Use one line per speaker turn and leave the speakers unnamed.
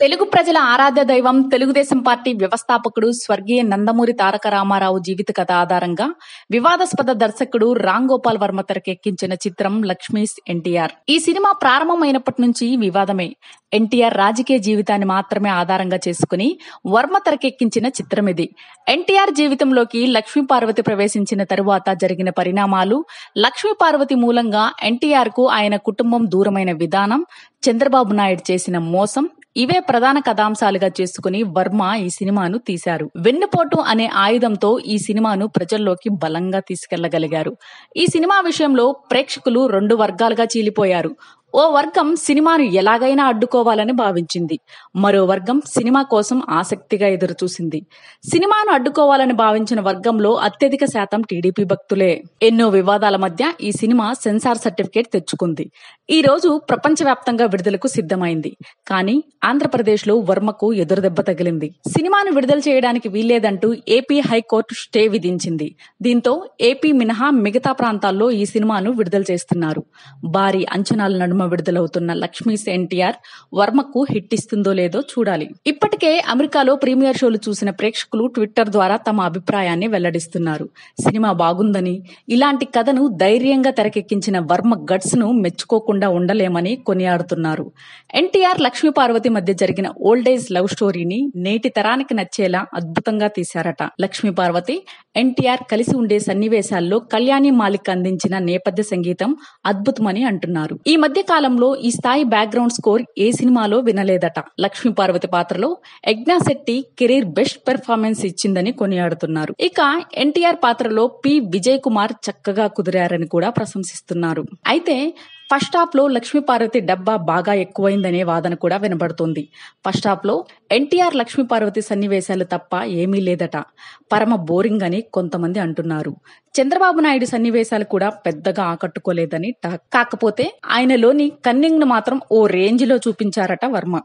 తెలుగు ప్రజల ఆరాధ్య దైవం తెలుగుదేశం పార్టీ వ్యవస్థాపకుడు స్వర్గీయ నందమూరి తారక రామారావు జీవిత కథ ఆధారంగా వివాదాస్పద దర్శకుడు రామ్ గోపాల్ వర్మ తెరకెక్కించిన చిత్రం లక్ష్మీస్ ఎన్టీఆర్. ఈ సినిమా ప్రారంభమైనప్పటి నుంచి వివాదమే. ఎన్టీఆర్ రాజకీయ జీవితాన్ని మాత్రమే ఆధారంగా చేసుకుని వర్మ తెరకెక్కించిన చిత్రం ఇది. ఎన్టీఆర్ జీవితంలోకి లక్ష్మీ పార్వతి ప్రవేశించిన తరువాత జరిగిన పరిణామాలు, లక్ష్మీ పార్వతి మూలంగా ఎన్టీఆర్ కు ఆయన కుటుంబం దూరమైన విధానం, చంద్రబాబు నాయుడు చేసిన మోసం, ఇవే ప్రధాన కథాంశాలుగా చేసుకుని వర్మ ఈ సినిమాను తీశారు. వెన్నుపోటు అనే ఆయుధంతో ఈ సినిమాను ప్రజల్లోకి బలంగా తీసుకెళ్లగలిగారు. ఈ సినిమా విషయంలో ప్రేక్షకులు 2 వర్గాలుగా చీలిపోయారు. ఓ వర్గం సినిమాను ఎలాగైనా అడ్డుకోవాలని భావించింది. మరో వర్గం సినిమా కోసం ఆసక్తిగా ఎదురుచూసింది. సినిమాను అడ్డుకోవాలని భావించిన వర్గంలో అత్యధిక శాతం టీడీపీ భక్తులే. ఎన్నో వివాదాల మధ్య ఈ సినిమా సెన్సార్ సర్టిఫికేట్ తెచ్చుకుంది. ఈ రోజు ప్రపంచవ్యాప్తంగా విడుదలకు సిద్ధమైంది. కానీ ఆంధ్రప్రదేశ్ లో వర్మకు ఎదురుదెబ్బ తగిలింది. సినిమాను విడుదల చేయడానికి వీల్లేదంటూ ఏపీ హైకోర్టు స్టే విధించింది. దీంతో ఏపీ మినహా మిగతా ప్రాంతాల్లో ఈ సినిమాను విడుదల చేస్తున్నారు. భారీ అంచనాల నడుమ విడుదలవుతున్న లక్ష్మీస్ ఎన్టీఆర్ వర్మకు హిట్ ఇస్తుందో లేదో చూడాలి. ఇప్పటికే అమెరికాలో ప్రీమియర్ షోలు చూసిన ప్రేక్షకులు ట్విట్టర్ ద్వారా తమ అభిప్రాయాన్ని వెల్లడిస్తున్నారు. సినిమా బాగుందని, ఇలాంటి కథను ధైర్యంగా తెరకెక్కించిన వర్మ గట్స్ ను మెచ్చుకోకుండా ఉండలేమని కొనియాడుతున్నారు. ఎన్టీఆర్ లక్ష్మీ పార్వతి మధ్య జరిగిన ఓల్డేజ్ లవ్ స్టోరీని నేటి తరానికి నచ్చేలా అద్భుతంగా తీశారట. లక్ష్మీ పార్వతి, ఎన్టీఆర్ కలిసి ఉండే సన్నివేశాల్లో కళ్యాణి మాలిక్ అందించిన నేపథ్య సంగీతం అద్భుతమని అంటున్నారు. ఈ మధ్య కాలంలో ఈ స్థాయి బ్యాక్గ్రౌండ్ స్కోర్ ఏ సినిమాలో వినలేదట. లక్ష్మీ పార్వతి పాత్రలో Yagna Shetty career best performance ఇచ్చిందని కొనియాడుతున్నారు. ఇక ఎన్టీఆర్ పాత్రలో పి విజయ్ కుమార్ చక్కగా కుదిరారని కూడా ప్రశంసిస్తున్నారు. అయితే ఫస్ట్ హాఫ్ లో లక్ష్మీ పార్వతి డబ్బా బాగా ఎక్కువైందనే వాదన కూడా వినబడుతోంది. ఫస్ట్ హాఫ్ లో ఎన్టీఆర్ లక్ష్మీ పార్వతి సన్నివేశాలు తప్ప ఏమీ లేదట. పరమ బోరింగ్ అని కొంతమంది అంటున్నారు. చంద్రబాబు నాయుడు సన్నివేశాలు కూడా పెద్దగా ఆకట్టుకోలేదని టాక్. కాకపోతే ఆయనలోని కన్నింగ్ ను మాత్రం ఓ రేంజ్ లో చూపించారట వర్మ.